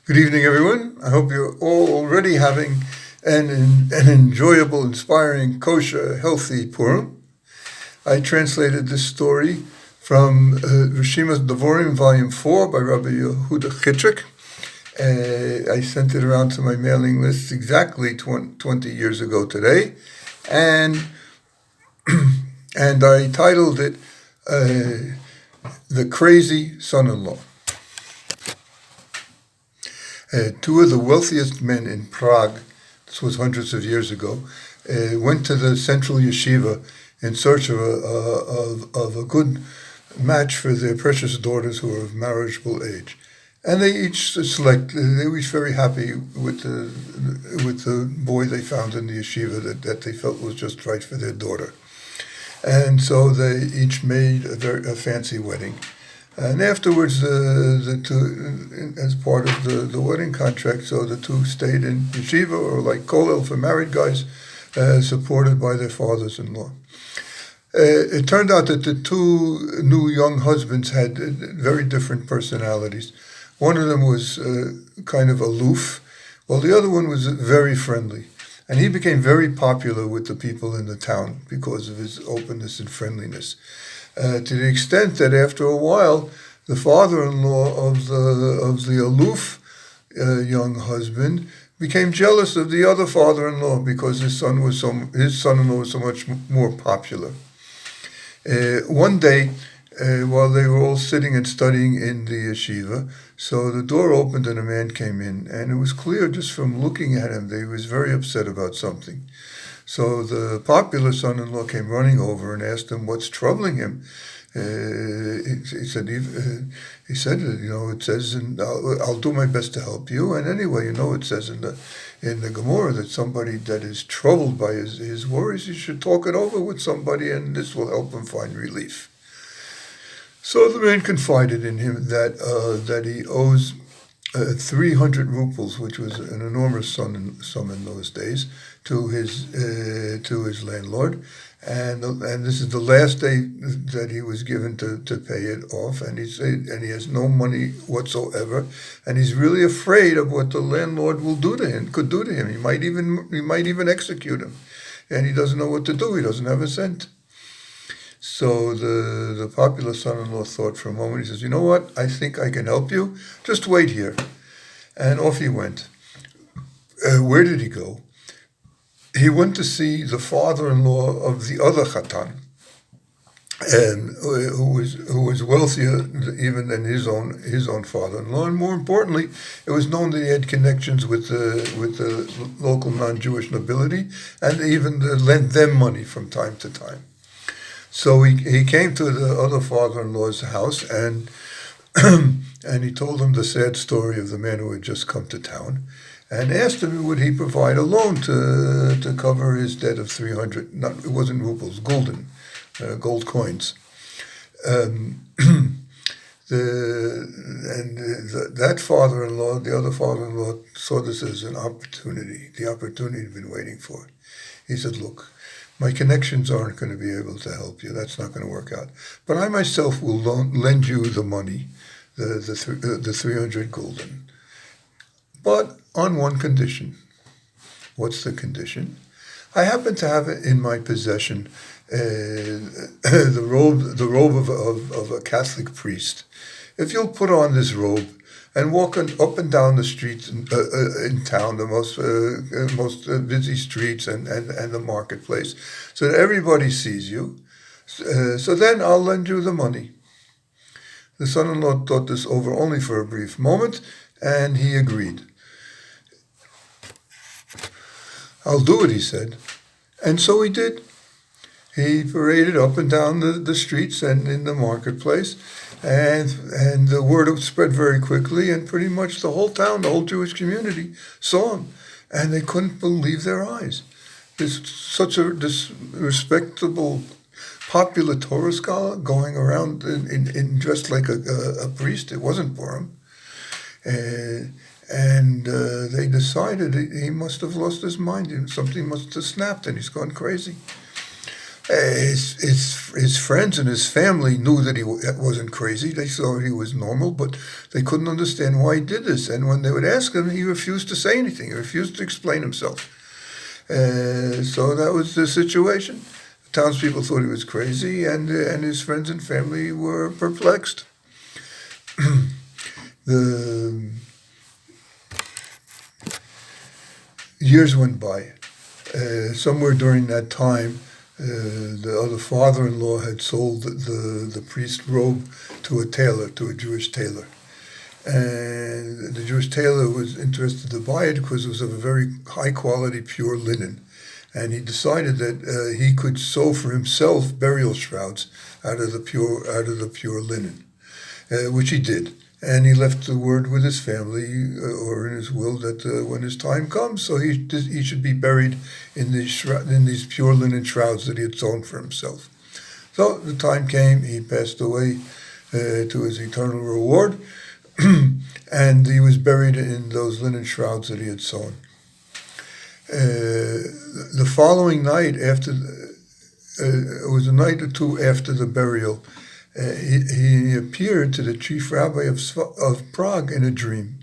Good evening, everyone. I hope you're all already having an enjoyable, inspiring, kosher, healthy Purim. I translated this story from Rishimas Devorim, Volume 4 by Rabbi Yehuda Chitrick. I sent it around to my mailing list exactly 20 years ago today, and and I titled it The Crazy Son-in-Law. Two of the wealthiest men in Prague, this was hundreds of years ago, went to the central yeshiva in search of a good match for their precious daughters who were of marriageable age. And they each were each very happy with the boy they found in the yeshiva that they felt was just right for their daughter. And so they each made a fancy wedding. And afterwards, the two, as part of the wedding contract, so the two stayed in yeshiva, or like kollel for married guys, supported by their fathers-in-law. It turned out that the two new young husbands had very different personalities. One of them was kind of aloof, while the other one was very friendly. And he became very popular with the people in the town because of his openness and friendliness. To the extent that after a while, the father-in-law of the aloof young husband became jealous of the other father-in-law because his son-in-law was so much more popular. One day, while they were all sitting and studying in the yeshiva, so the door opened and a man came in, and it was clear just from looking at him that he was very upset about something. So the popular son-in-law came running over and asked him what's troubling him. He said, it says, I'll do my best to help you. And anyway, it says in the Gemara that somebody that is troubled by his worries, you should talk it over with somebody, and this will help him find relief. So the man confided in him that he owes 300 rubles, which was an enormous sum in those days, to his landlord, and this is the last day that he was given to pay it off, and he has no money whatsoever, and he's really afraid of what the landlord could do to him. He might even execute him, and he doesn't know what to do. He doesn't have a cent. So the popular son-in-law thought for a moment. He says, "You know what? I think I can help you. Just wait here." And off he went. Where did he go? He went to see the father-in-law of the other Chatan, and who was wealthier even than his own father-in-law. And more importantly, it was known that he had connections with the local non-Jewish nobility, and even lent them money from time to time. So he came to the other father-in-law's house, and and he told him the sad story of the man who had just come to town, and asked him would he provide a loan to cover his debt of 300. It wasn't rubles, gulden, gold coins. That father-in-law, the other father-in-law, saw this as an opportunity, the opportunity he'd been waiting for. He said, "Look, my connections aren't going to be able to help you. That's not going to work out. But I myself will lend you the money, the 300 gulden. But on one condition." What's the condition? "I happen to have in my possession the robe of a Catholic priest. If you'll put on this robe and walk up and down the streets in town, the most busy streets and the marketplace, so that everybody sees you, so then I'll lend you the money." The son-in-law thought this over only for a brief moment, and he agreed. "I'll do it," he said. And so he did. He paraded up and down the streets and in the marketplace, and the word spread very quickly, and pretty much the whole town, the whole Jewish community, saw him, and they couldn't believe their eyes. This respectable, popular Torah scholar going around in dressed like a priest. It wasn't Purim. And they decided he must have lost his mind. Something must have snapped, and he's gone crazy. His friends and his family knew that he wasn't crazy. They thought he was normal, but they couldn't understand why he did this. And when they would ask him, he refused to say anything. He refused to explain himself. So that was the situation. The townspeople thought he was crazy, and his friends and family were perplexed. The years went by. Somewhere during that time, the other father-in-law had sold the priest's robe to a tailor, to a Jewish tailor. And the Jewish tailor was interested to buy it because it was of a very high-quality, pure linen. And he decided that he could sew for himself burial shrouds out of the pure linen, which he did. And he left the word with his family, or in his will, that when his time comes, so he should be buried in these pure linen shrouds that he had sewn for himself. So the time came, he passed away to his eternal reward, and he was buried in those linen shrouds that he had sewn. The following night, it was a night or two after the burial, he appeared to the Chief Rabbi of Prague in a dream,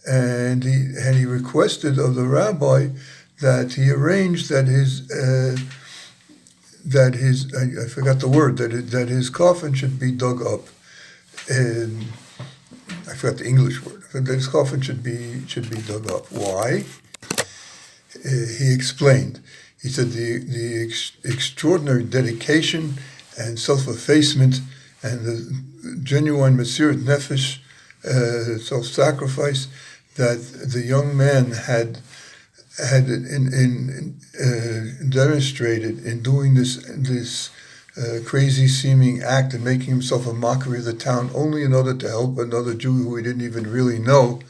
and he requested of the rabbi that he arranged that I forgot the word, that his coffin should be dug up. And I forgot the English word. That his coffin should be dug up. Why? He explained. He said the extraordinary dedication and self-effacement and the genuine Mesirat Nefesh, self-sacrifice that the young man had demonstrated in doing this crazy-seeming act and making himself a mockery of the town, only in order to help another Jew who he didn't even really know.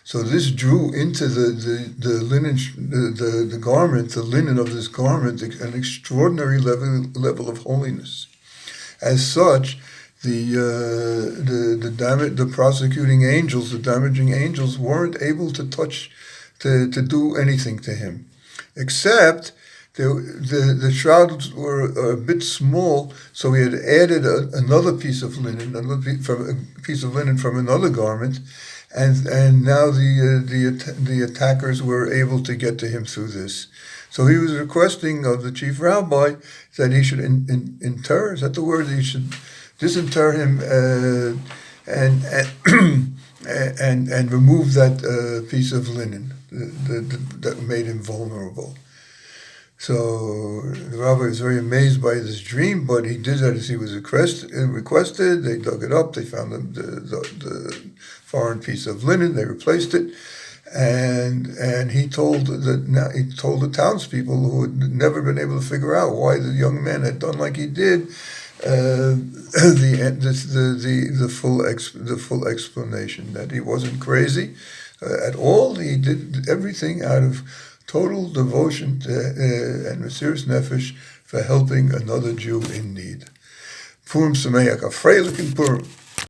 So this drew into the linen, the garment, the linen of this garment, an extraordinary level of holiness. As such, the prosecuting angels, the damaging angels, weren't able to do anything to him, except the shrouds were a bit small, so he had added another piece of linen, a piece of linen from another garment. And now the attackers were able to get to him through this. So he was requesting of the chief rabbi that he should inter, is that the word? He should disinter him and remove that piece of linen that made him vulnerable. So the rabbi was very amazed by this dream, but he did that as he was requested. They dug it up. They found the foreign piece of linen. They replaced it, and he told the townspeople who had never been able to figure out why the young man had done like he did the full explanation, that he wasn't crazy at all. He did everything out of total devotion and Mesiras Nefesh for helping another Jew in need. Purim Sameach, a freilichen Purim.